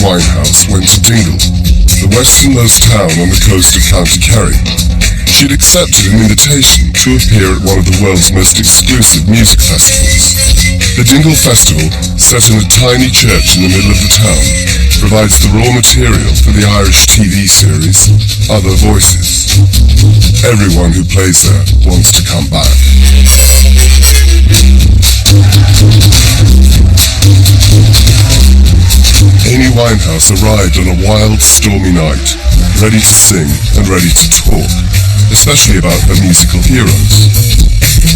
Winehouse went to Dingle, the westernmost town on the coast of County Kerry. She'd accepted an invitation to appear at one of the world's most exclusive music festivals. The Dingle Festival, set in a tiny church in the middle of the town, provides the raw material for the Irish TV series Other Voices. Everyone who plays there wants to come back. Amy Winehouse arrived on a wild, stormy night, ready to sing and ready to talk, especially about her musical heroes.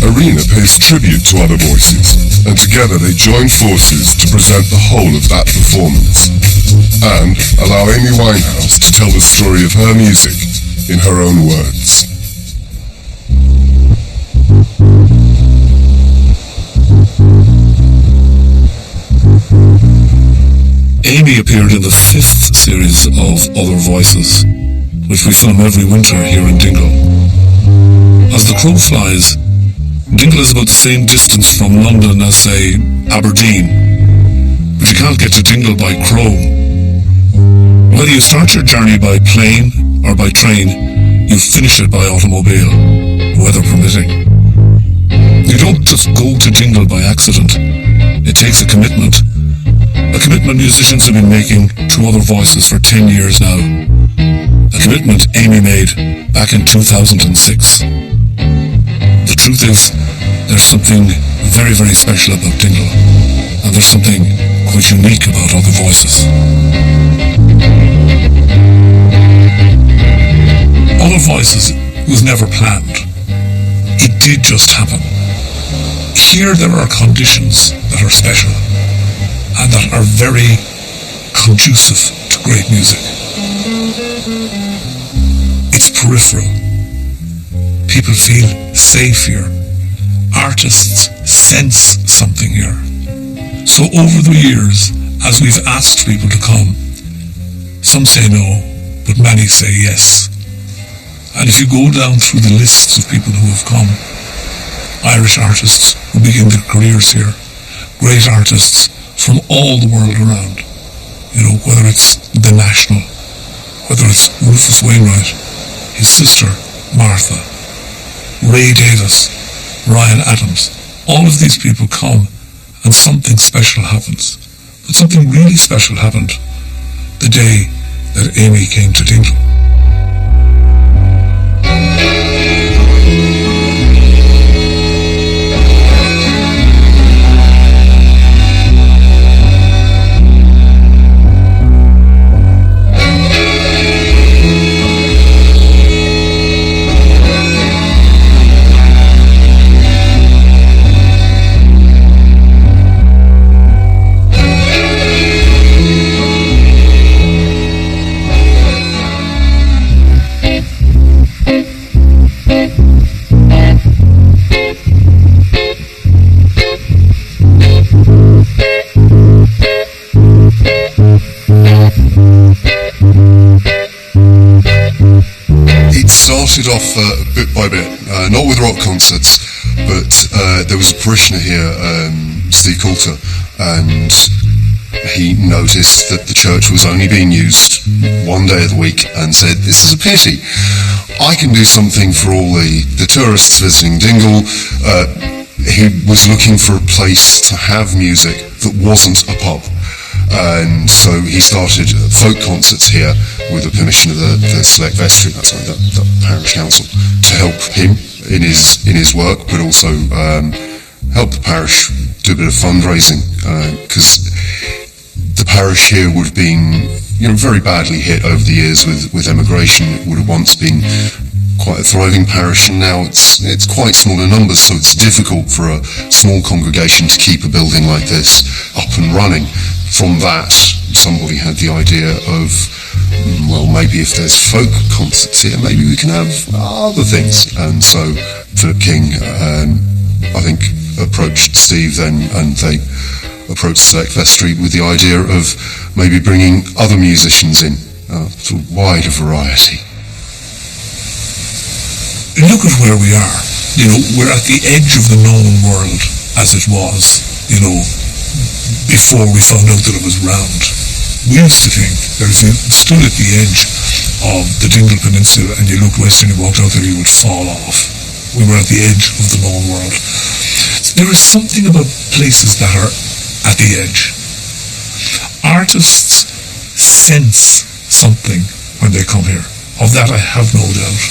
Arena pays tribute to Other Voices, and together they join forces to present the whole of that performance, and allow Amy Winehouse to tell the story of her music in her own words. Amy appeared in the 5th series of Other Voices, which we film every winter here in Dingle. As the crow flies, Dingle is about the same distance from London as, say, Aberdeen, but you can't get to Dingle by crow. Whether you start your journey by plane or by train, you finish it by automobile, weather permitting. You don't just go to Dingle by accident. It takes a commitment musicians have been making to Other Voices for 10 years now. A commitment Amy made back in 2006. The truth is, there's something very, very special about Dingle, and there's something quite unique about Other Voices. Other Voices was never planned. It did just happen. Here there are conditions that are special, and that are very conducive to great music. It's peripheral. People feel safe here. Artists sense something here. So over the years, as we've asked people to come, some say no, but many say yes. And if you go down through the lists of people who have come, Irish artists who begin their careers here, great artists from all the world around, whether it's The National, whether it's Rufus Wainwright, his sister Martha, Ray Davis, Ryan Adams, all of these people come and something special happens. But something really special happened the day that Amy came to Dingle. off bit by bit, not with rock concerts, but there was a parishioner here, Steve Coulter, and he noticed that the church was only being used one day of the week and said, this is a pity. I can do something for all the tourists visiting Dingle. He was looking for a place to have music that wasn't a pub. And so he started folk concerts here with the permission of the Select Vestry, the parish council, to help him in his work, but also help the parish do a bit of fundraising, because the parish here would have been very badly hit over the years with emigration. It would have once been quite a thriving parish, and now it's quite small in numbers, so it's difficult for a small congregation to keep a building like this up and running. From that, somebody had the idea of, well, maybe if there's folk concerts here, maybe we can have other things. And so Philip King, I think, approached Steve then, and they approached Select Vestry with the idea of maybe bringing other musicians in, to a wider variety. Look at where we are. We're at the edge of the known world, as it was, before we found out that it was round. We used to think that if you stood at the edge of the Dingle Peninsula and you looked west and you walked out there, you would fall off. We were at the edge of the known world. There is something about places that are at the edge. Artists sense something when they come here. Of that I have no doubt.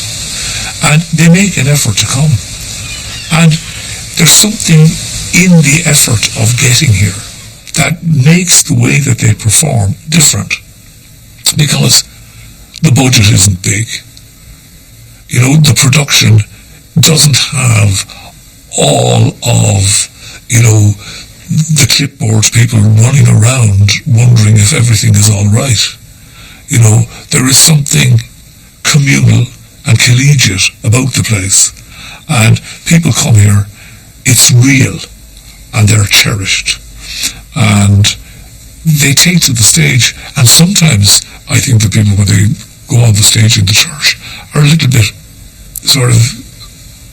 And they make an effort to come. And there's something in the effort of getting here that makes the way that they perform different, because the budget isn't big. The production doesn't have all of the clipboard people running around wondering if everything is all right. There is something communal and collegiate about the place, and people come here, it's real, and they're cherished, and they take to the stage. And sometimes I think the people, when they go on the stage in the church, are a little bit sort of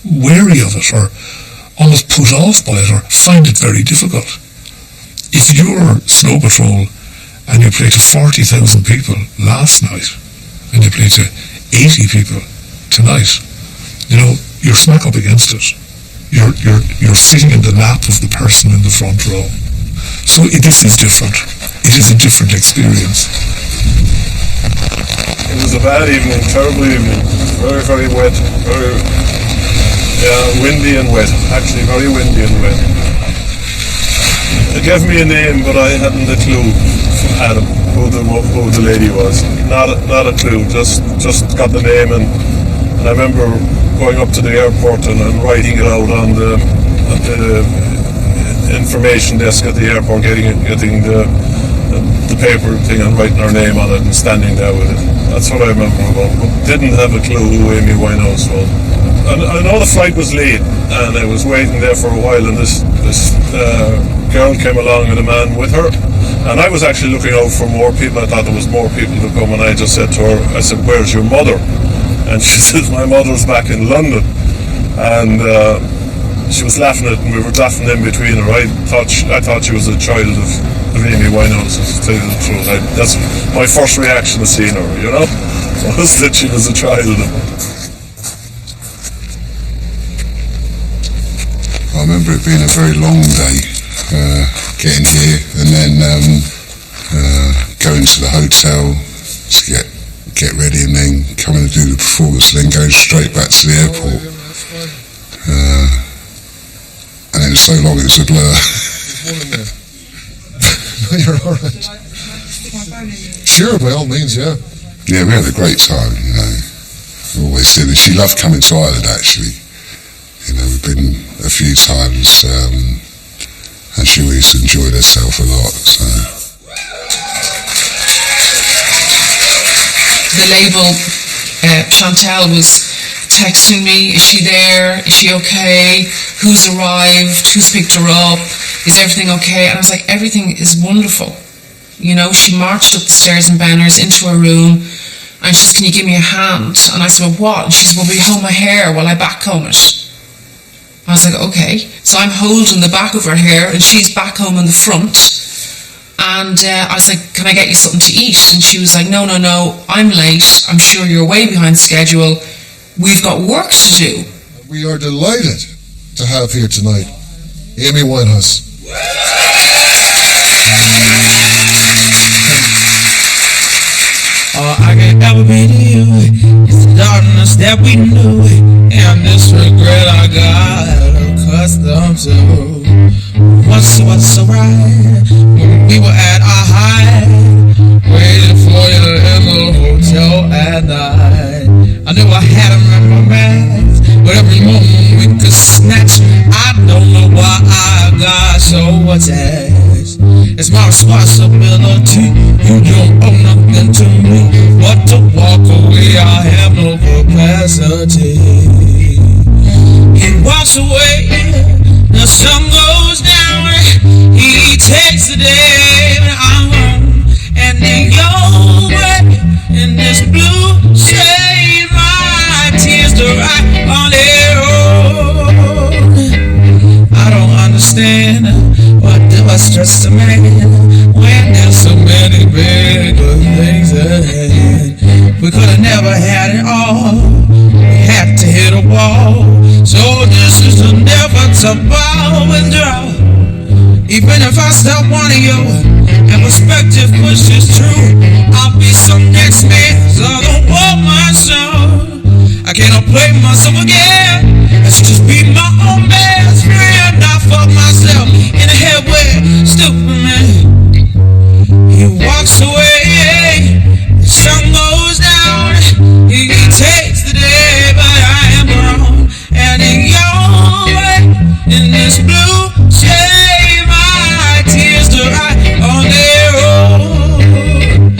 wary of it, or almost put off by it, or find it very difficult. If you're Snow Patrol and you play to 40,000 people last night, and you play to 80 people tonight, you're smack up against it. You're sitting in the lap of the person in the front row. So this is different. It is a different experience. It was a bad evening, terrible evening. Very, very wet. Very, windy and wet. Actually, very windy and wet. They gave me a name, but I hadn't a clue from Adam who the lady was. Not a clue. Just got the name, and I remember going up to the airport and writing it out on the information desk at the airport, getting the paper thing and writing her name on it and standing there with it. That's what I remember about. But didn't have a clue who Amy Winehouse was. And I know the flight was late, and I was waiting there for a while, and this girl came along and a man with her, and I was actually looking out for more people. I thought there was more people to come, and I just said to her, I said, "Where's your mother?" And she said, "My mother's back in London." And she was laughing at it, and we were laughing in between her. I thought she was a child of Amy Winehouse, to tell you the truth. That's my first reaction to seeing her, was that she was a child of her. I remember it being a very long day, getting here, and then going to the hotel to get ready, and then coming to do the performance, and then going straight back to the airport. And it was so long, it was a blur. You're alright. Sure, by all means, yeah. Yeah, we had a great time, We always did. And she loved coming to Ireland, actually. We've been a few times, and she always enjoyed herself a lot, so. The label, Chantal was texting me, is she there? Is she okay? Who's arrived? Who's picked her up? Is everything okay? And I was like, everything is wonderful. She marched up the stairs in Banners into her room, And she says, can you give me a hand? And I said, well, what? And she said, well, will you hold my hair while I backcomb it? I was like, okay. So I'm holding the back of her hair and she's backcombing the front. And I was like, can I get you something to eat? And she was like, no, I'm late. I'm sure you're way behind schedule. We've got work to do. We are delighted to have here tonight Amy Winehouse. All I can ever be to you is the darkness that we knew, and this regret I got accustomed to. What's so right when we were at our height, waiting for you in the hotel at night. I knew I had him in my mouth, but every moment we could snatch. I don't know why I got so attached. It's my responsibility. You don't owe nothing to me but to walk away. I have no capacity. He walks away, the sun goes down. He takes the day when I'm home, and then you're wet in this blue shade. My tears to right on their own. I don't understand. What do I stress a man when there's so many bigger things ahead? We could have never had it all. We had to hit a wall. So this is inevitable withdrawal. Even if I stop wanting you and perspective pushes true, I'll be some next man, so I don't want my soul. I cannot play myself again. I should just be my own best friend. I fuck myself in the head with stupid man. He walks away, the sun goes down. He takes the day, but I am grown. And in your way, in this blue shade, my tears dry on their own.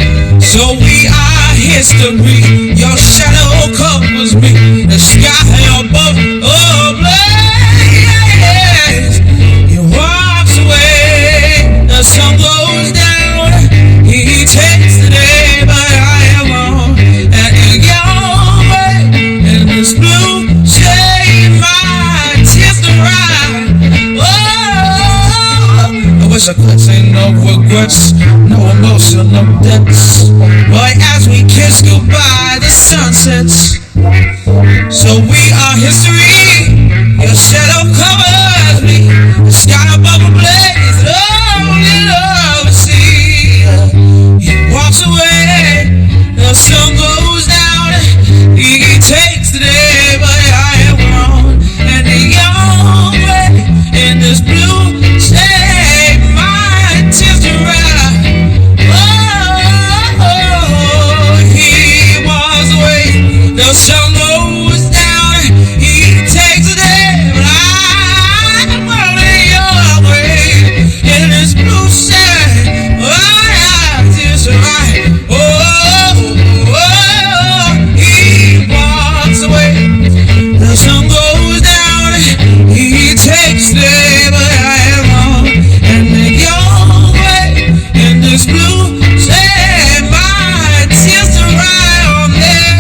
So we are history. Your shadow covers me. The sky above, oh blaze. He walks away, the sun goes down. He takes the day, but I am on. And in your way, in this blue shade, my tears dry. Oh, I wish I could say no regrets, no emotional debts. But as we kiss goodbye, the sun sets. So we are history. Your shadow covers me. The sky above a blaze. Only love will see. He walks away. The sun goes down. He takes the day, but I am grown. And the young way in this blue shade, my tears dry. Oh, he walks away. The sun goes down. He takes the day, but I'm running your way in this blue shade. Oh, I tears dry. He walks away. The sun goes down. He takes the day, but I am on. And then your way in this blue shade, my tears dry on their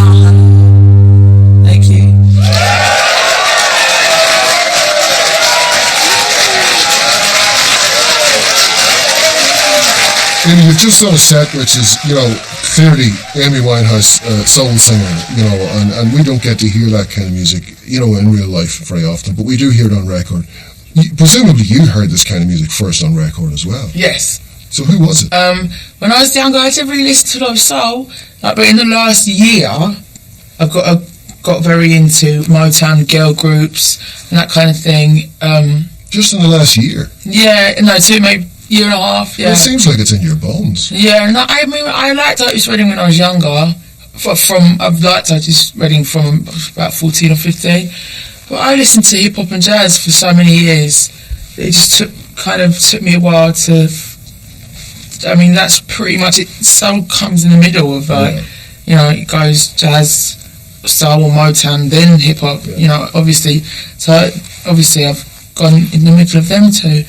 own. Thank you. Amy, you've just done a set which is, clearly Amy Winehouse, soul singer, and we don't get to hear that kind of music, in real life very often, but we do hear it on record. Presumably you heard this kind of music first on record as well. Yes. So who was it? When I was younger, I didn't really listen to a lot of soul, but in the last year, I've got very into Motown girl groups and that kind of thing. Just in the last year? Yeah, no, maybe year and a half. Yeah. Well, it seems like it's in your bones. Yeah, no, I liked Otis Redding when I was younger. I've liked Otis Redding from about 14 or 15. But I listened to hip hop and jazz for so many years. It just took me a while to. I mean, that's pretty much it. Soul comes in the middle of it goes jazz, soul, or Motown, then hip hop. Yeah. Obviously. So obviously, I've gone in the middle of them two.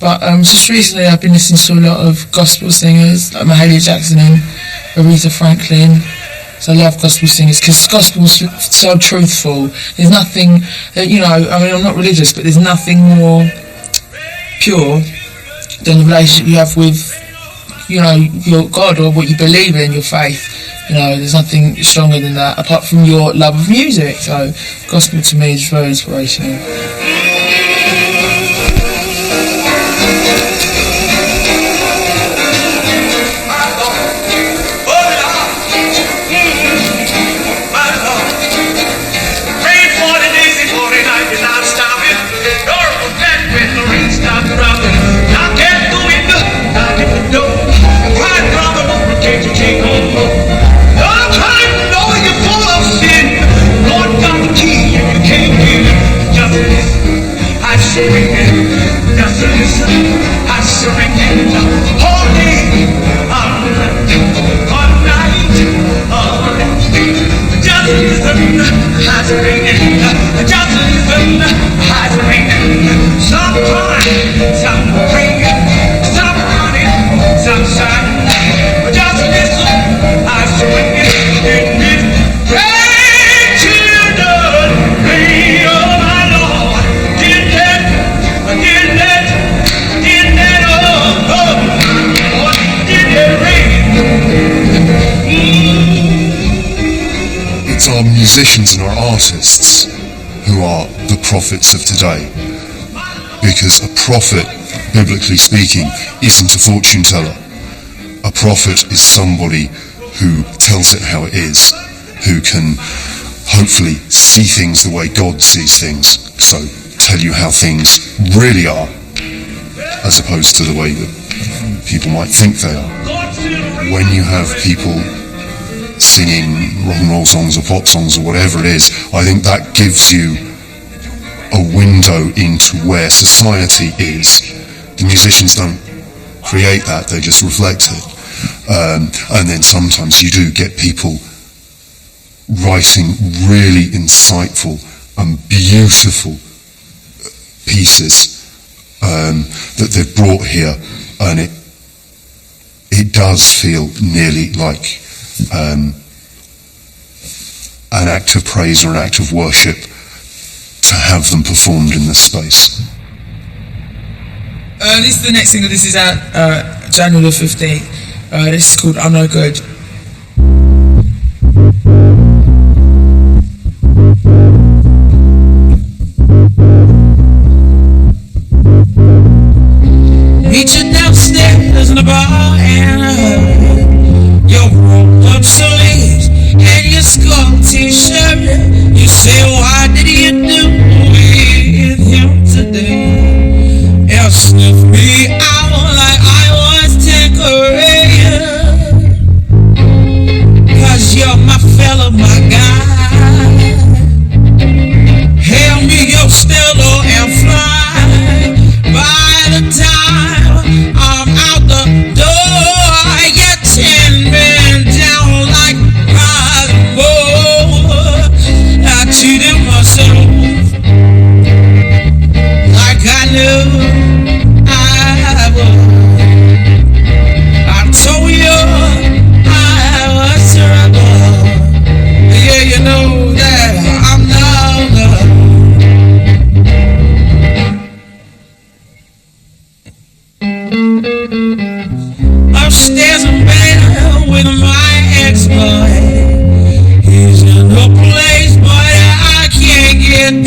But just recently I've been listening to a lot of gospel singers, like Mahalia Jackson and Aretha Franklin. So I love gospel singers because gospel's so truthful. There's nothing, I'm not religious, but there's nothing more pure than the relationship you have with, your God or what you believe in, your faith. There's nothing stronger than that apart from your love of music. So gospel to me is very inspirational. Our musicians and our artists who are the prophets of today, because a prophet, biblically speaking, isn't a fortune teller. A prophet is somebody who tells it how it is, who can hopefully see things the way God sees things, so tell you how things really are, as opposed to the way that people might think they are. When you have people singing rock and roll songs or pop songs or whatever it is, I think that gives you a window into where society is. The musicians don't create that, they just reflect it. And then sometimes you do get people writing really insightful and beautiful pieces that they've brought here, and it does feel nearly like an act of praise or an act of worship to have them performed in this space. This is the next single. This is out January the 15th. This is called I'm No Good. Reaching downstairs in the bar and I heard your rolled up sleeves and your skull t-shirt. You say, why did you do with him today? You sniff me out like I was decorated, 'cause you're my fella, my guy. Hail me your Stella and fly. By the time I'm out the door, you're 10 men down like Cosmo. I cheated myself like I knew I would. I told you I was trouble. Yeah, you know that I'm not good. Upstairs in bed with my ex-boy. He's in a place, but I can't get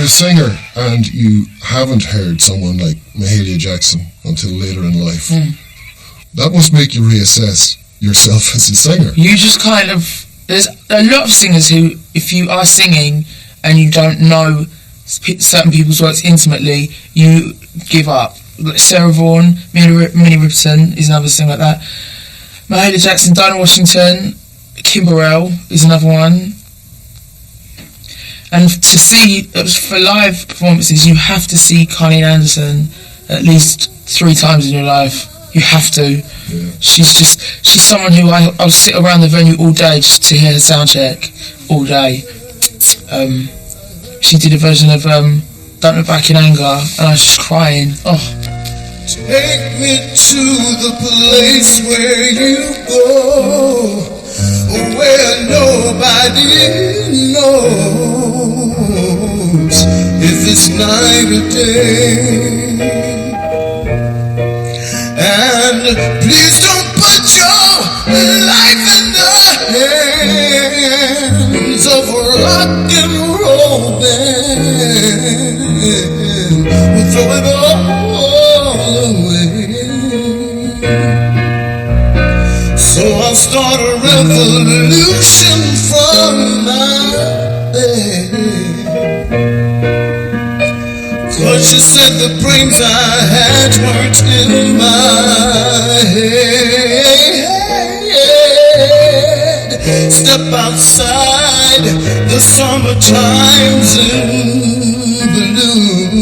a singer and you haven't heard someone like Mahalia Jackson until later in life, that must make you reassess yourself as a singer. You just kind of... There's a lot of singers who, if you are singing and you don't know certain people's works intimately, you give up. Like Sarah Vaughan, Minnie Riperton is another singer like that. Mahalia Jackson, Dinah Washington, Kim Burrell is another one. And to see, for live performances, you have to see Carly Anderson at least 3 times in your life. You have to. Yeah. She's someone who I'll sit around the venue all day just to hear her sound check all day. She did a version of Don't Look Back in Anger, and I was just crying. Oh. Take me to the place where you go, where nobody knows if it's night or day. And please don't put your life in the hands of a rock and roll band. We'll throw it all away. So I'll start a revolution from my bed. 'Cause she said the brains I had weren't in my head. Step outside, the summertime's in bloom.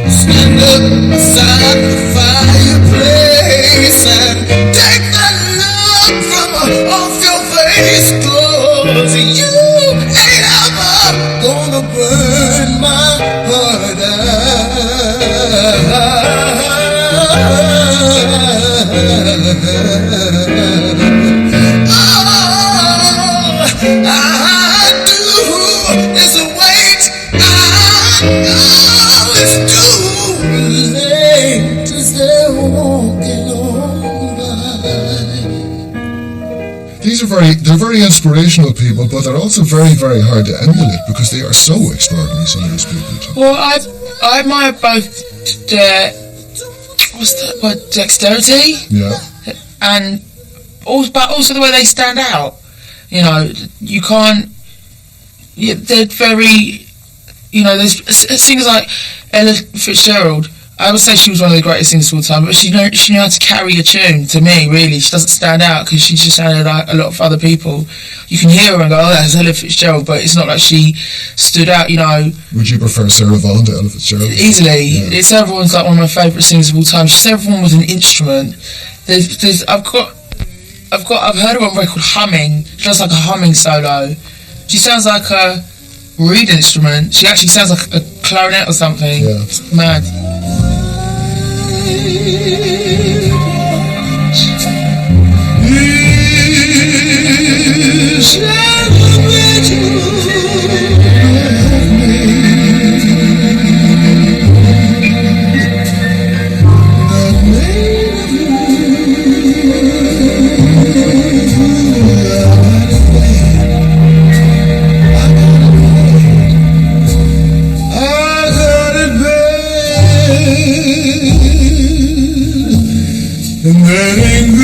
Stand up beside the fireplace and take the look from off your face. 'Cause you ain't ever gonna burn my heart out. All I do is wait. I know it's too late as they're walking on by. They're very inspirational people, but they're also very, very hard to emulate because they are so extraordinary, some of these people. Well, I admire both their dexterity, Yeah. but also the way they stand out. You know, you can't. Yeah, they're very. You know, there's singers like Ella Fitzgerald. I would say she was one of the greatest singers of all time, but she knew how to carry a tune. To me, really, she doesn't stand out because she just sounded like a lot of other people. You can hear her and go, "Oh, that's Ella Fitzgerald," but it's not like she stood out. You know. Would you prefer Sarah Vaughan to Ella Fitzgerald? Easily, Yeah. Sarah Vaughan's like one of my favourite singers of all time. Sarah Vaughan was an instrument. I've heard her on record humming. She does like a humming solo. She sounds like a reed instrument. She actually sounds like a clarinet or something. Yeah. It's mad. And that ain't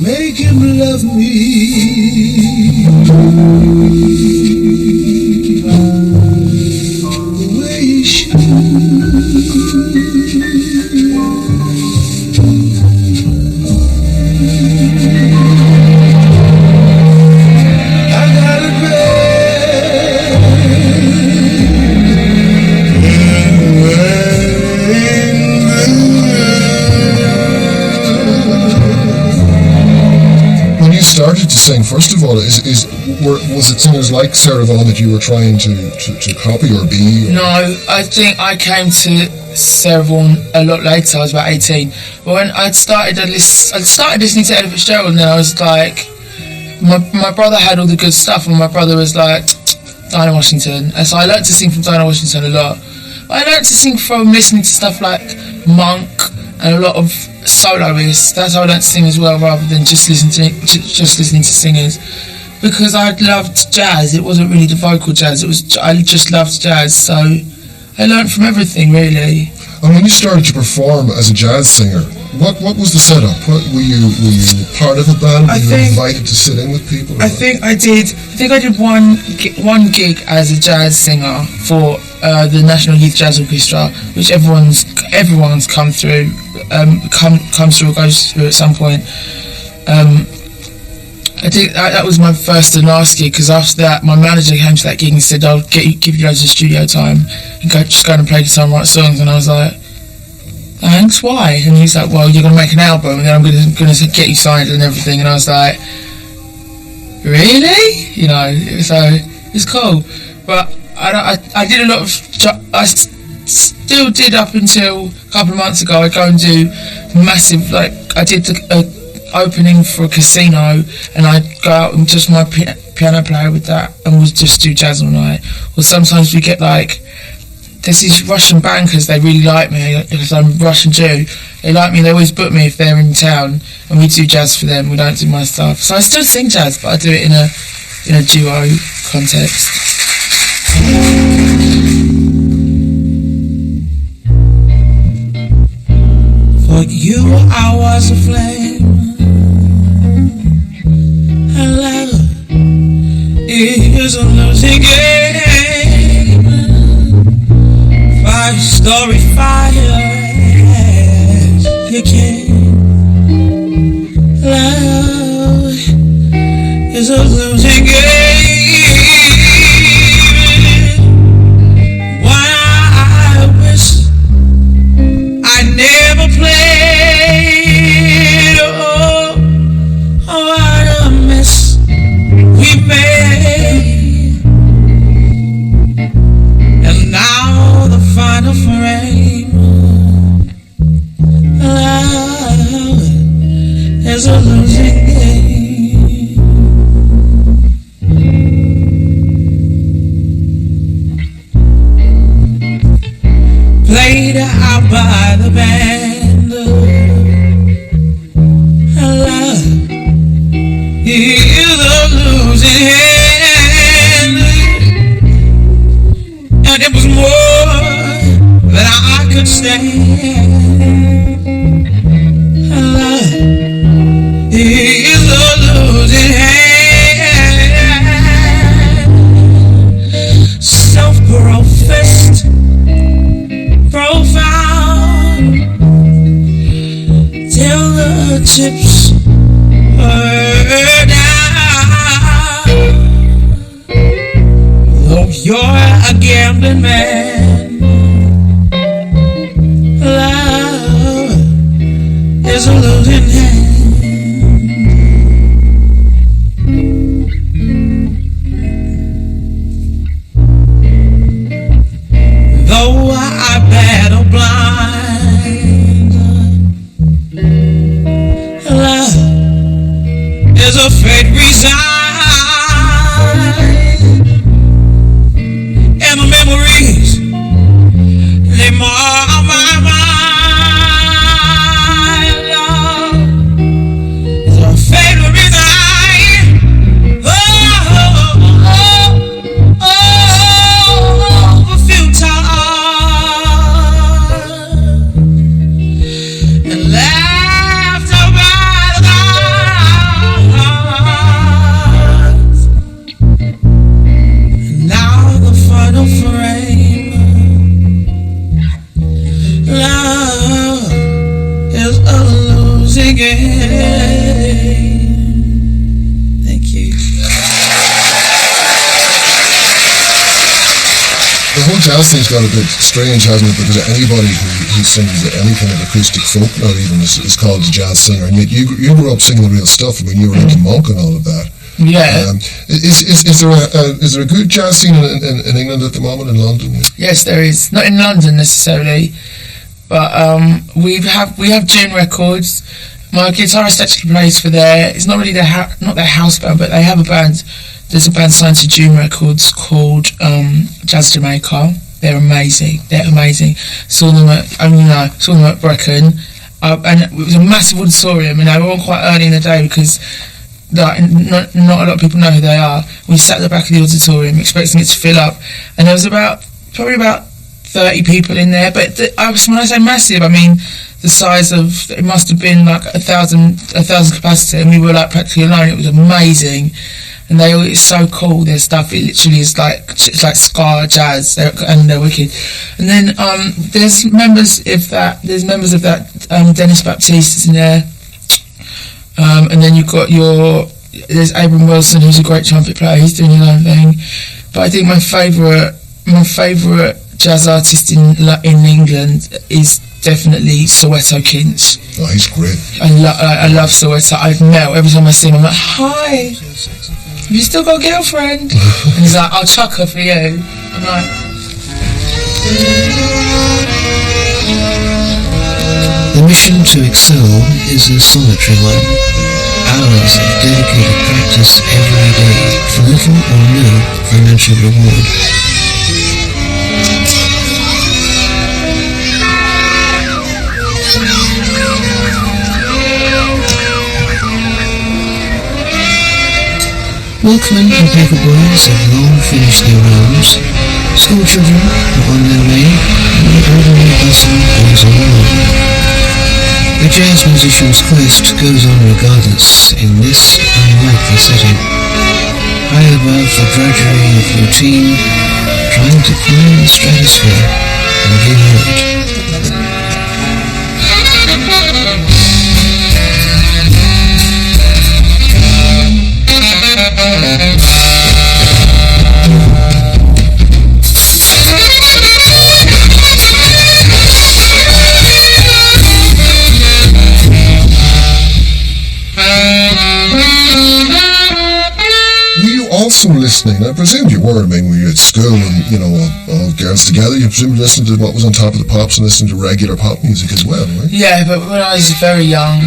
make him love me. started to sing, first of all, was it singers like Sarah Vaughan that you were trying to copy or be? Or? No, I think I came to Sarah Vaughan a lot later. I was about 18. But when I started listening to Ella Fitzgerald, and then I was like, my brother had all the good stuff, and my brother was like, Dinah Washington. And so I learned to sing from Dinah Washington a lot. But I learned to sing from listening to stuff like Monk and a lot of soloists. That's how I learned to sing as well, rather than just listening to singers. Because I loved jazz. It wasn't really the vocal jazz. I just loved jazz. So I learned from everything, really. And when you started to perform as a jazz singer, what was the setup? Were you part of a band? Were you invited to sit in with people? I think I did one gig as a jazz singer for the National Youth Jazz Orchestra, which everyone's come through or goes through at some point. I think that was my first and last gig, because after that my manager came to that gig and said, I'll give you loads of studio time and just go and play guitar and write songs. And I was like, thanks, why? And he's like, well, you're going to make an album and then I'm going to get you signed and everything. And I was like, really? You know, so it's cool. But I did a lot of, I still did up until a couple of months ago. I go and do massive, like, I did the opening for a casino, and I'd go out and just my piano player with that, and we'll just do jazz all night. Or sometimes we get like, there's these Russian bankers, they really like me because I'm Russian Jew. They like me, they always book me if they're in town, and we do jazz for them. We don't do my stuff. So I still sing jazz, but I do it in a duo context. For you I was a flame, and love is a losing game. 5-story fire, you can't. Love is a losing game. Why I wish I never played. Oh, what a mess we made. And now the final frame. Love is a losing game. Played out by the band. Love is a losing hand. And it was more than I could stand. Love is a losing hand. Self-professed, profound, till the chips are down. Though you're a gambling man, love is a losing hand. Though I battle blind, love is a fate resigned. And the memories, they mar my mind. Love is a fate resigned. A few times. And laughed about whole jazz thing's got a bit strange, hasn't it? Because anybody who sings any kind of acoustic folk now even is called a jazz singer, and yet you grew up singing the real stuff. I mean, you were into Monk and all of that. Yeah. Is there a good jazz scene in England at the moment, in London? Yes, there is. Not in London necessarily, but we have June Records. My guitarist actually plays for it's not really not their house band, but they have a band. There's a band signed to June Records called Jazz Jamaica. They're amazing. Saw them at Brecon, and it was a massive auditorium, and they were on quite early in the day because not a lot of people know who they are. We sat at the back of the auditorium expecting it to fill up, and there was probably about 30 people in there. But when I say massive, I mean the size of, it must have been like 1,000 capacity, and we were like practically alone. It was amazing. And it's so cool, their stuff. It literally is it's like ska jazz, and they're wicked. And then there's members of that. Dennis Baptiste is in there. And then you've got there's Abram Wilson, who's a great trumpet player. He's doing his own thing. But I think my favourite jazz artist in England is definitely Soweto Kinch. Oh, he's great. I love Soweto. I've met every time I see him. I'm like, hi. Have you still got a girlfriend? And he's like, I'll chuck her for you. I'm like... The mission to excel is a solitary one. Hours of dedicated practice every day for little or no financial reward. Milkmen and paper boys have long finished their rounds. School children are on their way, and the ordinary bustle goes on along. The jazz musician's quest goes on regardless in this unlikely setting. High above the drudgery of routine, trying to climb the stratosphere and gain out. Also listening, I presume you were, I mean, when you were at school and, all girls together, you presumed listening to what was on Top of the Pops and listening to regular pop music as well, right? Yeah, but when I was very young,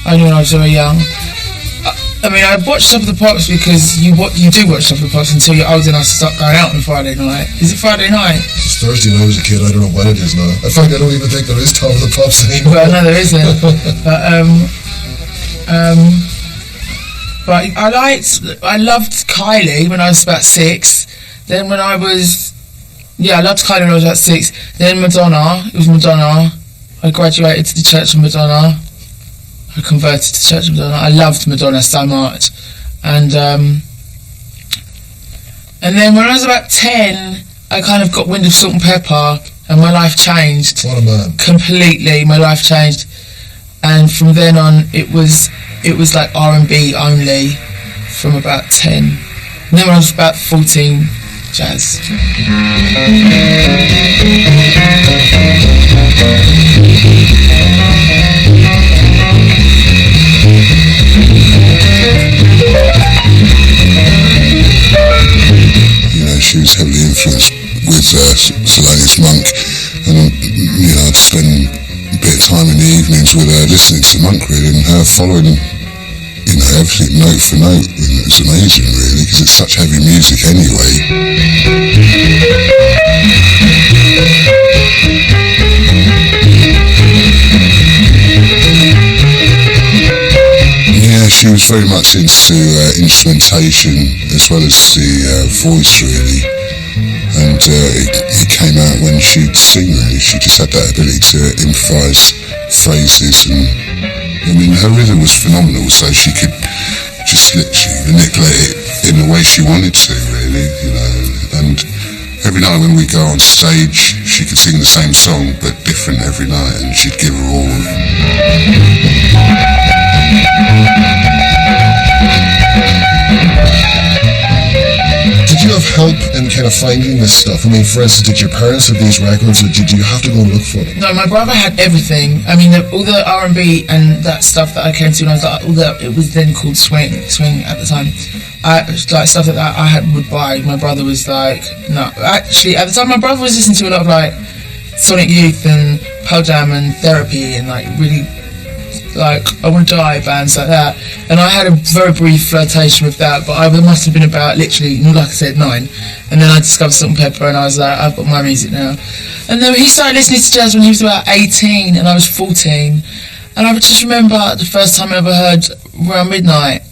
I watched Top of the Pops because you do watch Top of the Pops until you're old enough to start going out on Friday night. Is it Friday night? It's Thursday when I was a kid, I don't know when it is now. In fact, I don't even think there is Top of the Pops anymore. Well, no, there isn't. But I loved Kylie when I was about 6. Then I loved Kylie when I was about 6. Then Madonna, it was Madonna. I graduated to the Church of Madonna. I converted to the Church of Madonna. I loved Madonna so much. And then when I was about 10, I kind of got wind of Salt and Pepper, and my life changed. What a man. Completely, my life changed. And from then on, it was like R&B only from about 10. And then when I was about 14, jazz. She was heavily influenced with Thelonious Monk, and I'd spend a bit of time in the evenings with her listening to Monk, really, and her following everything note for note. It was amazing, really, because it's such heavy music anyway. Yeah, she was very much into instrumentation as well as the voice, really, and it came out when she'd sing, really. She just had that ability to improvise phrases, and I mean, her rhythm was phenomenal, so she could just literally manipulate it in the way she wanted to, really, and every night when we go on stage, she could sing the same song but different every night, and she'd give her all. Did you have help in kind of finding this stuff? I mean, for instance, did your parents have these records, or did you have to go and look for them? No, my brother had everything. I mean, all the R&B and that stuff that I came to when I was like, it was then called swing at the time. Like stuff that I would buy. My brother was like, no. Actually, at the time, my brother was listening to a lot of like Sonic Youth and Pearl Jam and Therapy and like really like I Want to Die bands like that. And I had a very brief flirtation with that, but I must have been about literally, like I said, 9. And then I discovered Salt and Pepper, and I was like, I've got my music now. And then he started listening to jazz when he was about 18, and I was 14. And I just remember the first time I ever heard Around Midnight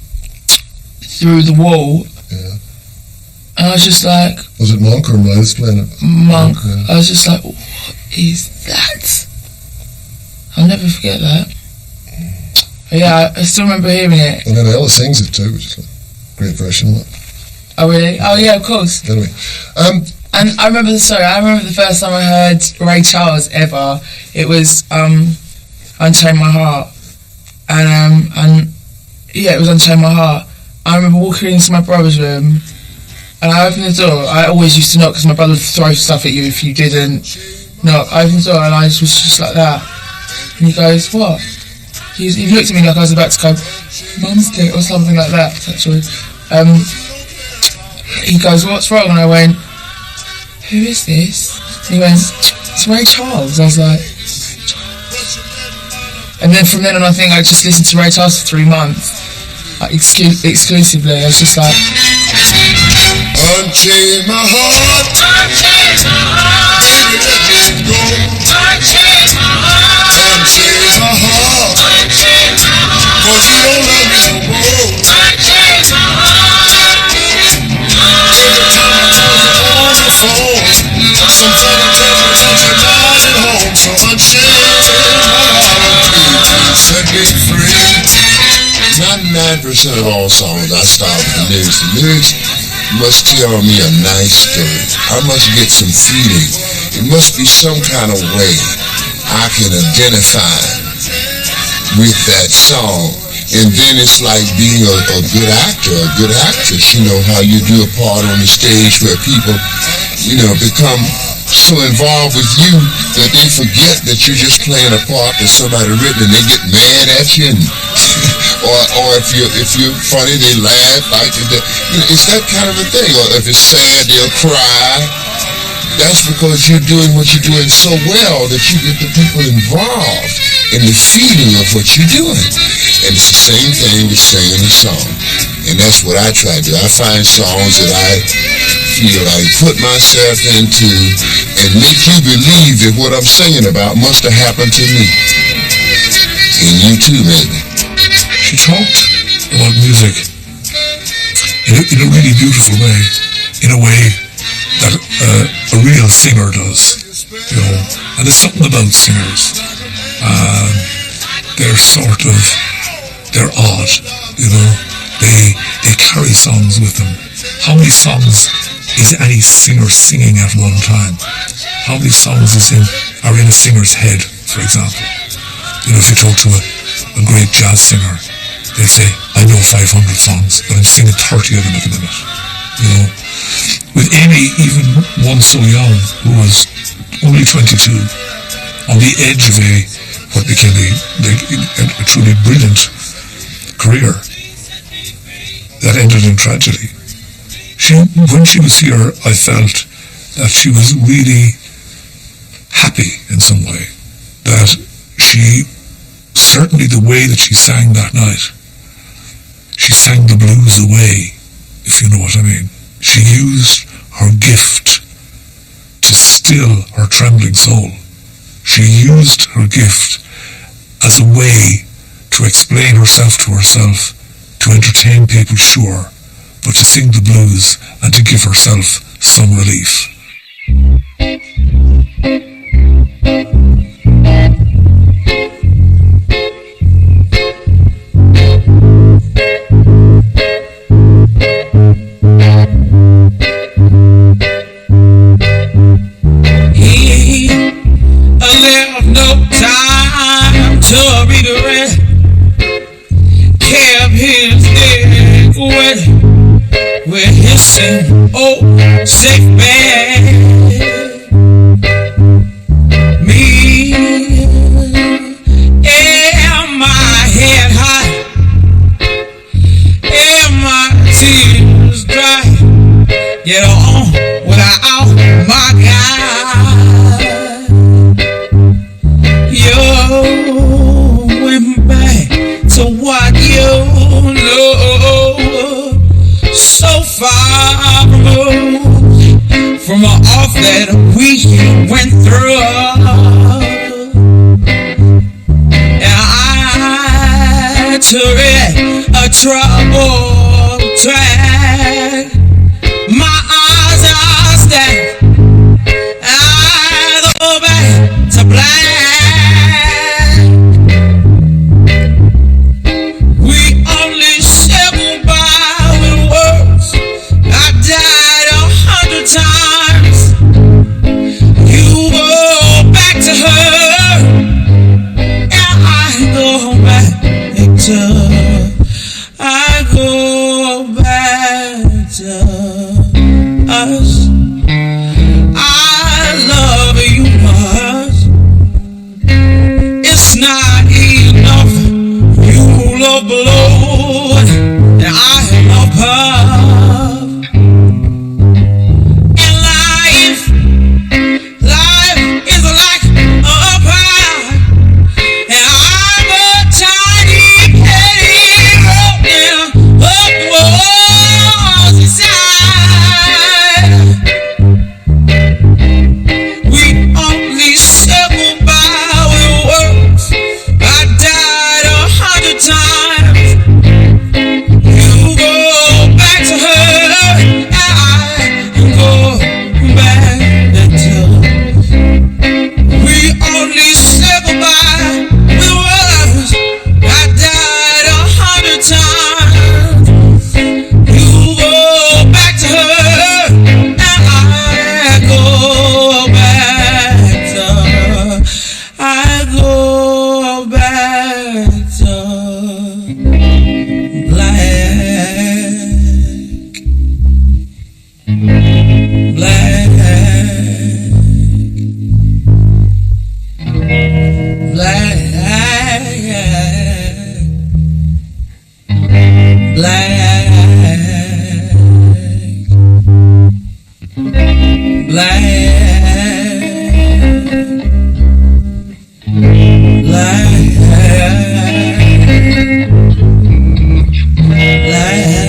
Through the Wall. Yeah. And I was just like... Was it Monk or Miles playing it? Monk. Yeah. I was just like, what is that? I'll never forget that. But yeah, I still remember hearing it. And then Ella sings it too, which is a great version of it. Oh really? Oh yeah, of course. Anyway. And I remember the first time I heard Ray Charles ever. It was Unchain My Heart. And yeah, it was Unchain My Heart. I remember walking into my brother's room, and I opened the door. I always used to knock because my brother would throw stuff at you if you didn't knock. I opened the door and I was just like that. And he goes, what? He looked at me like I was about to go, Mum's dead, or something like that, actually. He goes, what's wrong? And I went, who is this? And he went, it's Ray Charles. I was like, and then from then on, I think I just listened to Ray Charles for 3 months, like, exclusively. I was just like, Unchain my heart, unchain my heart, baby, let me go. Unchain my heart, unchain my heart, unchain my heart, 'cause you don't love me no more. Unchain my heart, every time I talk on the phone, some fella tell me that you're not at home. So unchain my heart, please set me free. 99% of all songs I start with the lyrics. The lyrics must tell me a nice story. I must get some feeling. It must be some kind of way I can identify with that song. And then it's like being a good actor, a good actress. You know, how you do a part on the stage where people, you know, become so involved with you that they forget that you're just playing a part that somebody written, and they get mad at you, and or if you're funny, they laugh. Like, you know, it's that kind of a thing. Or if it's sad, they'll cry. That's because you're doing what you're doing so well that you get the people involved in the feeling of what you're doing. And it's the same thing with singing a song. And that's what I try to do. I find songs that I feel I put myself into and make you believe that what I'm singing about must have happened to me. And you too, maybe. She talked about music in a really beautiful way, in a way that a real singer does, you know. And there's something about singers. They're odd, you know. They carry songs with them. How many songs is any singer singing at one time? How many songs are in a singer's head, for example? You know, if you talk to a great jazz singer, they'll say, I know 500 songs, but I'm singing 30 of them at the minute. You know, with Amy, even one so young, who was only 22, on the edge of what became a truly brilliant career that ended in tragedy. When she was here, I felt that she was really happy in some way. That she, certainly the way that she sang that night, she sang the blues away, if you know what I mean. She used her gift to still her trembling soul. She used her gift as a way to explain herself to herself, to entertain people, sure, but to sing the blues and to give herself some relief. we're hissing, oh, sick bed. Me and my head high, and my tears dry. Get on without my God. You went back to what you know. So far removed from all that we went through. And I took it a troubled track. My eyes are stacked. I go back to black. We only said goodbye with words. I died 100 times. You go back to her, and I go back to. I go back to us. I love you much. It's not enough. You love blood, and I love puff. And life is like a pie, and I'm a tiny penny rolling up walls inside. We only said goodbye with words. I died 100 times. You go back to her, and I go back to. We only said goodbye with words. I died 100 times. You go back to her, and I go back to. I go back to black, black, black, black, black,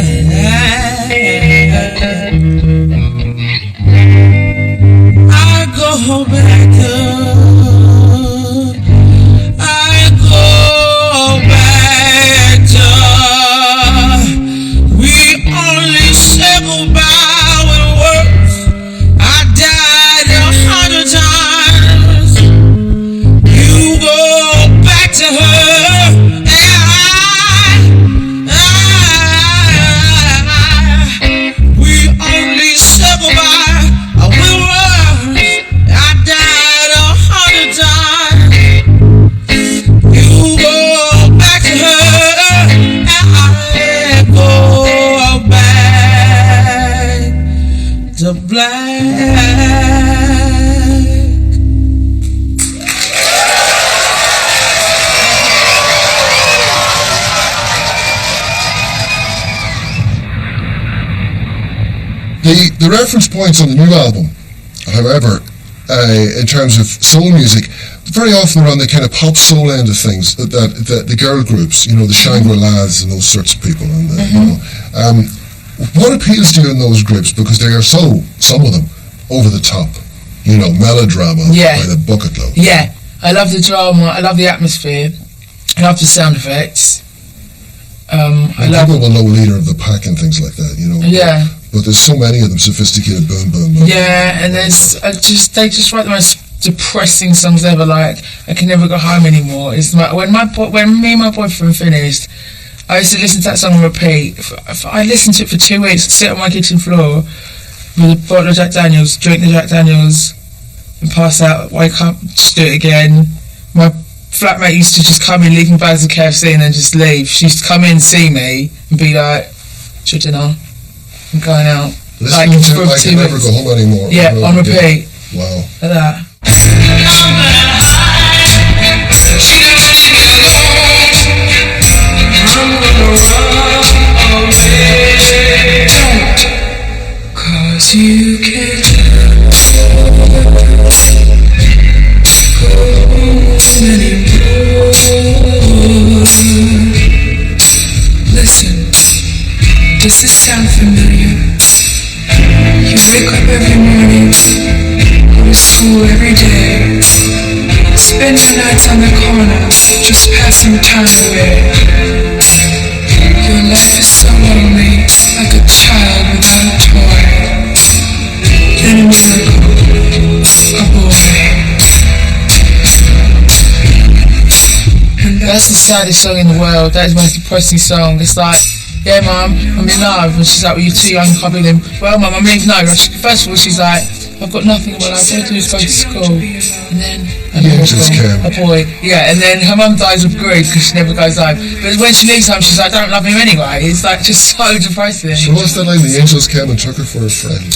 I go back to. I go back to. We only said goodbye with words. I died 100 times. You go back to her, and we only said goodbye with words. I died 100 times. You go back to her, and I go back to black. The reference points on the new album, however, in terms of soul music, very often are on the kind of pop soul end of things. That the girl groups, you know, the Shangri-Las and those sorts of people. And you know, what appeals to you in those groups? Because they are some of them, over the top. You know, melodrama by the bucket load. Yeah, I love the drama. I love the atmosphere. I love the sound effects. I love people will know Leader of the Pack and things like that. You know. Yeah. But there's so many of them, sophisticated boom boom. Yeah, and there's they just write the most depressing songs ever. Like I Can Never Go Home Anymore. It's when me and my boyfriend finished, I used to listen to that song on repeat. If I listened to it for 2 weeks, I'd sit on my kitchen floor with a bottle of Jack Daniels, drink the Jack Daniels, and pass out. Wake up, just do it again. My flatmate used to just come in, leave me bags of KFC, and then just leave. She used to come in, see me, and be like, "What's your dinner?" and going out. Listening to it like you never go home anymore. Yeah, on repeat. Wow. Like that. Cause you can't listen, does this sound familiar? You wake up every morning, go to school every day, spend your nights on the corner, just passing time away. Your life is so lonely, like a child without a toy. Then a miracle, a boy. That's the saddest song in the world. That is the most depressing song. It's like, yeah, Mum, I'm in love. And she's like, well, you're too young, you can't be with him. Well, Mum, I'm in love. No. First of all, she's like, I've got nothing in my life. All I do is go to school. And then a boy. Yeah, and then her mum dies of grief because she never goes home. But when she leaves home, she's like, I don't love him anyway. It's like just so depressing. So what's that line? The angels came and took her for a friend.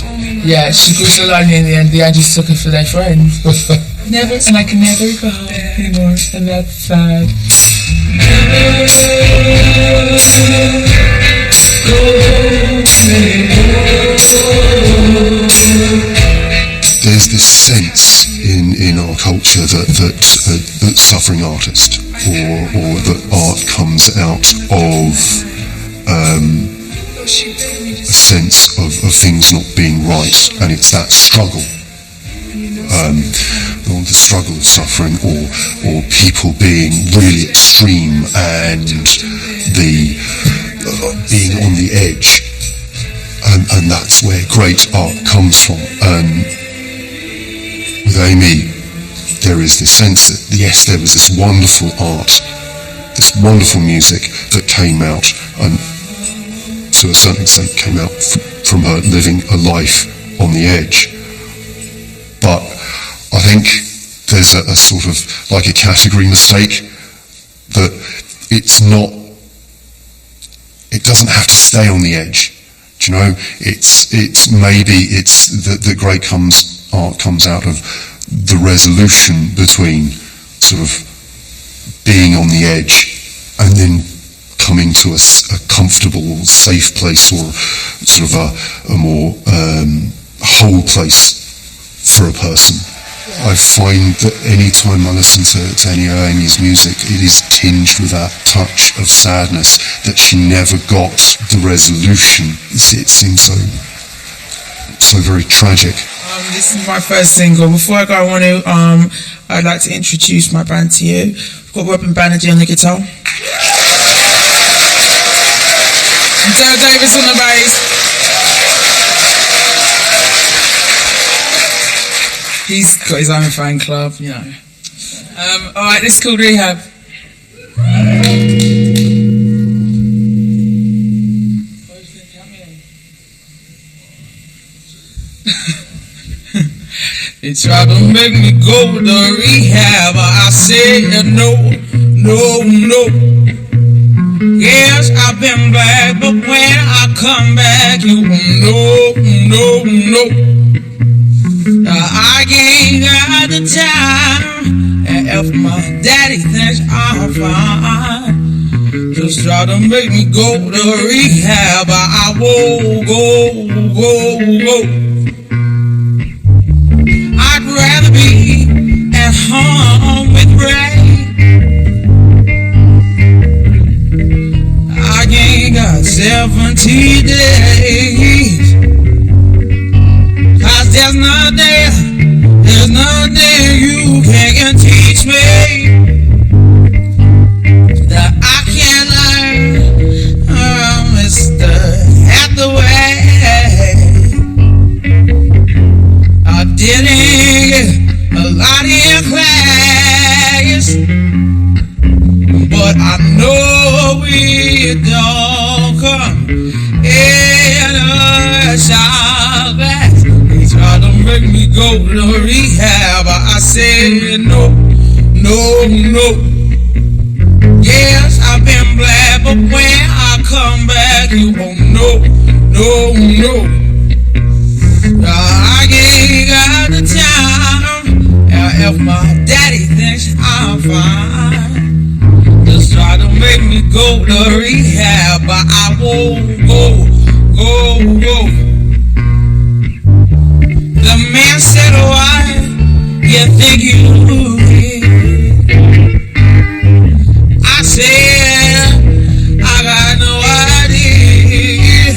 Yeah, she grew so lonely in the end. The angels took her for their friends. Never, and I can never go home anymore. And that's sad. There's this sense in our culture that suffering artist or that art comes out of a sense of things not being right, and it's that struggle. Or the struggle of suffering, or people being really extreme and the being on the edge, and that's where great art comes from. With Amy, there is this sense that yes, there was this wonderful art, this wonderful music that came out, and to a certain extent came out from her living a life on the edge. But I think there's a sort of like a category mistake that it doesn't have to stay on the edge. Do you know? It's maybe the great art comes out of the resolution between sort of being on the edge and then coming to a comfortable or safe place, or sort of a more whole place for a person. I find that any time I listen to any of Amy's music, it is tinged with that touch of sadness that she never got the resolution. It seems so very tragic. This is my first single. Before I go, I'd like to introduce my band to you. We've got Robin Banerjee on the guitar. And Dale Davis on the bass. He's got his own fan club, you know. Alright, this is called Rehab. They tried to make me go to rehab, I said no. Yes, I've been black, but when I come back, you no. I ain't got the time, and if my daddy thinks I'm fine, just try to make me go to rehab. I won't go. I'd rather be at home with Ray. I ain't got 70 days, 'cause there's nothing you can teach me that I can't learn, Mr. Hathaway. I didn't get a lot in class, but I know it don't come in a shot glass. They tried to make me go to rehab, I said no. Yes, I've been black, but when I come back, you won't know. go to rehab, but I won't go. The man said, why you think you did? I said, I got no idea.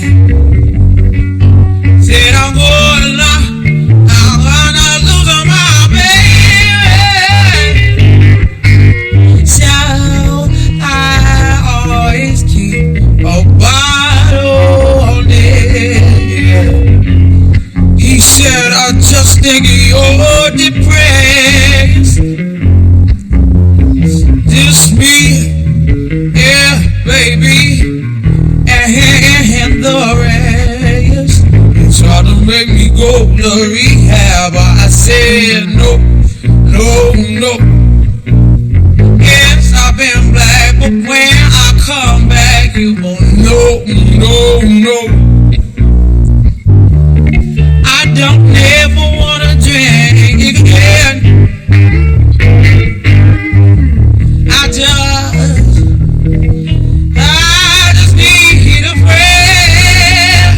Said I'm gonna lose my baby. So I always keep a bottle on it. He said, I just think you're depressed. This me, yeah, baby, and the rest. He tried to make me go to rehab, but I said no. Yes, I've been black, but when I come back, you won't know. I don't ever wanna drink again. I just need a friend.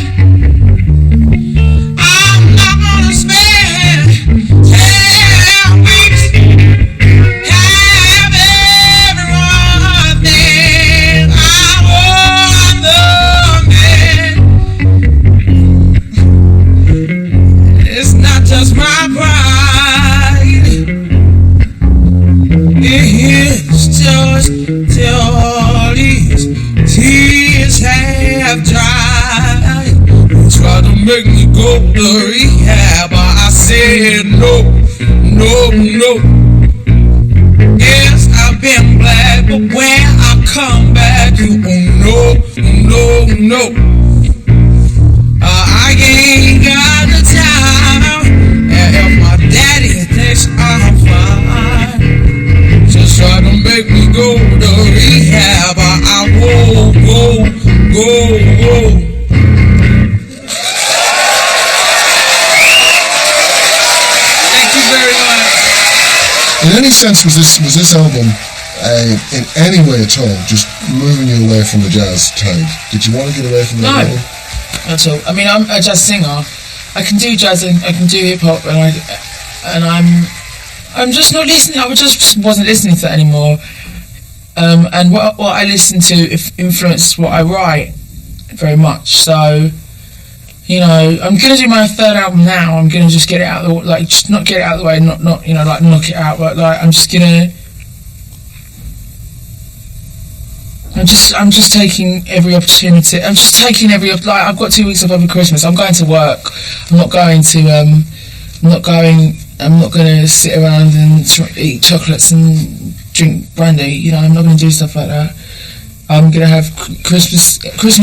I'm not gonna spend 10 weeks have everything I want the man. It's not just my pride. It's just till these tears have dried. You tried to make me go to rehab, but I said no. Yes, I've been black, but when I come back, you won't know. I ain't got the time. And if my daddy thinks I'm fine, just try to make me go to rehab, but I won't go. Thank you very much. In any sense, was this album in any way at all just moving you away from the jazz tag? Did you want to get away from that? No, at all. I mean, I'm a jazz singer. I can do jazz and I can do hip hop, and I'm just not listening. I just wasn't listening to that anymore. And what I listen to influences what I write very much. So, you know, I'm gonna do my third album now. I'm gonna just get it out of the just not get it out of the way, not you know, like knock it out, but like I'm just taking every opportunity. I've got 2 weeks off over Christmas. I'm going to work. I'm not going to sit around and eat chocolates and drink brandy. You know, I'm not going to do stuff like that. I'm going to have Christmas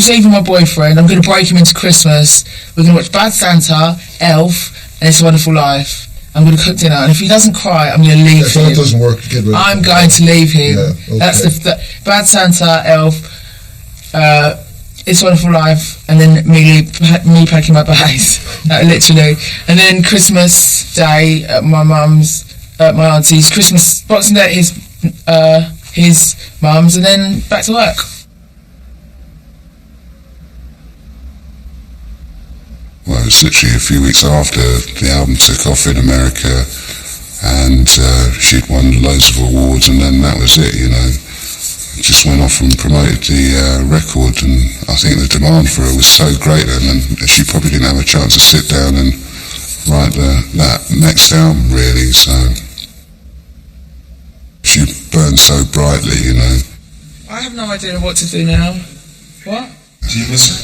Eve with my boyfriend. I'm going to break him into Christmas. We're going to watch Bad Santa, Elf, and It's a Wonderful Life. I'm going to cook dinner, and if he doesn't cry, I'm going to leave him. If that doesn't work, get rid of I'm going to leave him. Yeah, okay. That's the Bad Santa, Elf, It's a Wonderful Life, and then me packing my bags, literally. And then Christmas Day at my mum's, at my auntie's. Boxing Day at his mum's, and then back to work. Well, it was literally a few weeks after the album took off in America, and she'd won loads of awards, and then that was it, you know. Just went off and promoted the record, and I think the demand for it was so great then, and she probably didn't have a chance to sit down and write that next album, really, so she burned so brightly, you know. I have no idea what to do now. What? Do you miss her?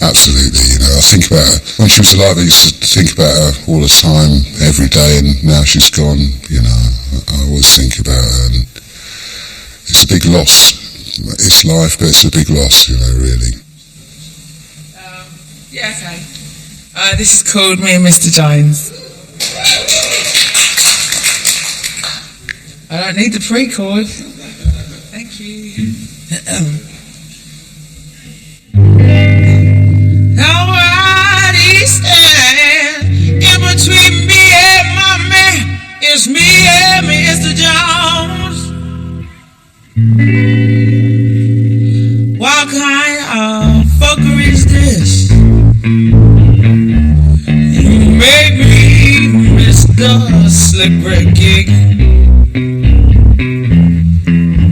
Absolutely, you know, I think about her. When she was alive, I used to think about her all the time, every day, and now she's gone, you know, I always think about her, and it's a big loss. It's life, but it's a big loss, you know, really. Yeah, okay. This is called Me and Mr. Jones. I don't need the pre-chord. Thank you. Nobody stand in between me and my man. It's me and Mr. Jones. kind of fucker is this? You made me miss the slick red gig.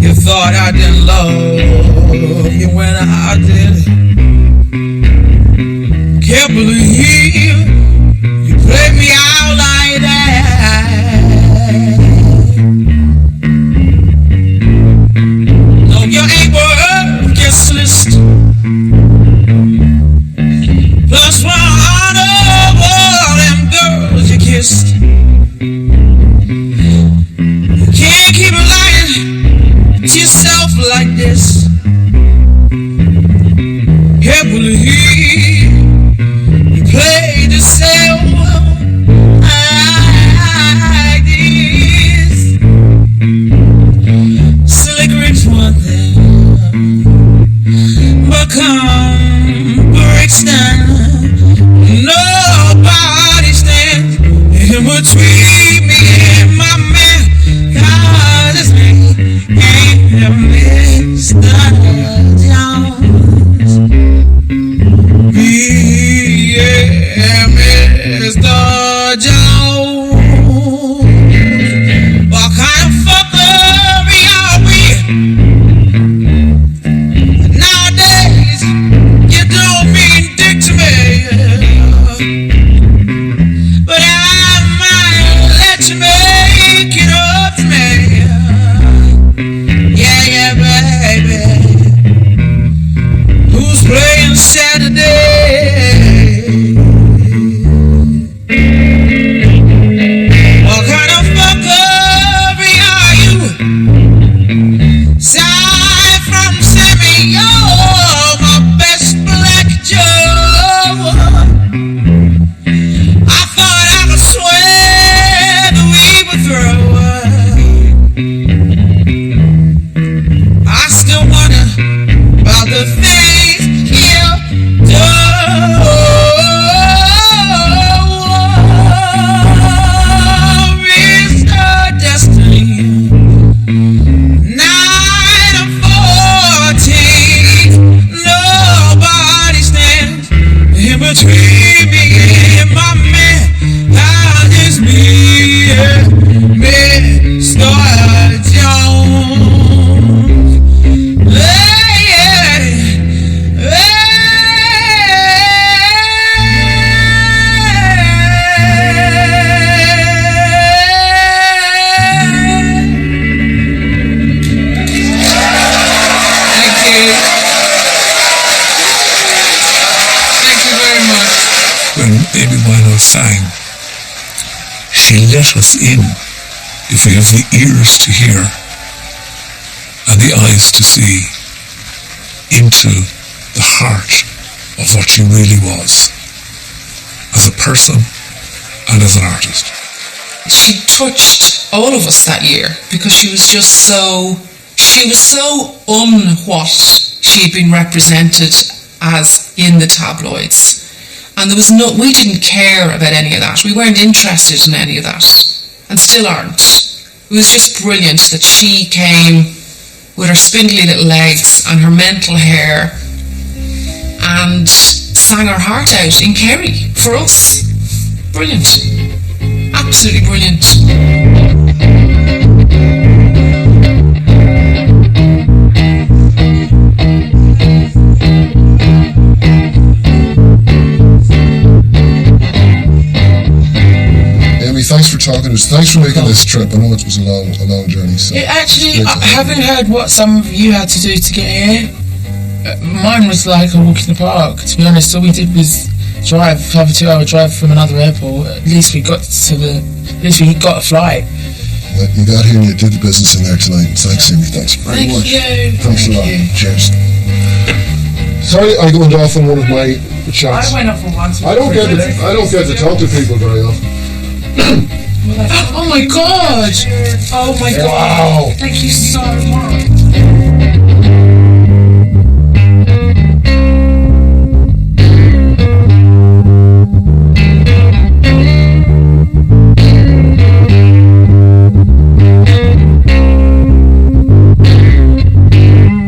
You thought I didn't love you when I did it. Can't believe you played me out like that. No, you ain't worth guest list. Plus one of all them girls you kissed. You can't keep lying to yourself like this. Can't believe you played yourself like this. Slickering's one thing, but come breaks down. Nobody stands in between me and my man. 'Cause it's me and Mr. Jones. Me and Mr. Jones. What kind of fuckery are we? Nowadays, you don't mean dick to me. But I might let you make it up to me. Yeah, yeah, baby. Who's playing Saturday? What kind of fuckery are you? Aside from Sammy, you're my best black Joe. I thought I could swear that we were through. I still wonder about the things you do. Mr. Destiny. 9 and 14. Nobody stands in between me and my man. God is me and Mr. Jones. Hey, Thank you. Thank you very much. When Amy Winehouse sang, she let us in if we have the ears to hear and the eyes to see into the heart of what she really was as a person and as an artist. She touched all of us that year because she was so what she had been represented as in the tabloids. And we didn't care about any of that. We weren't interested in any of that. And still aren't. It was just brilliant that she came with her spindly little legs and her mental hair and sang her heart out in Kerry for us. Brilliant. Absolutely brilliant. Amy, thanks for talking to us. Thanks for making this trip. I know it was a long journey. So Actually, having heard what some of you had to do to get here, mine was like a walk in the park. To be honest, all we did was have a 2-hour drive from another airport. At least we got a flight. Well, you got here and you did the business in there tonight. Thanks, Amy. Thanks very much. Thanks a lot. Cheers. Sorry, I went off on one of my chats. I went off on one. I don't get to talk to people very often. Oh my god! Oh my god! Wow. Thank you so much.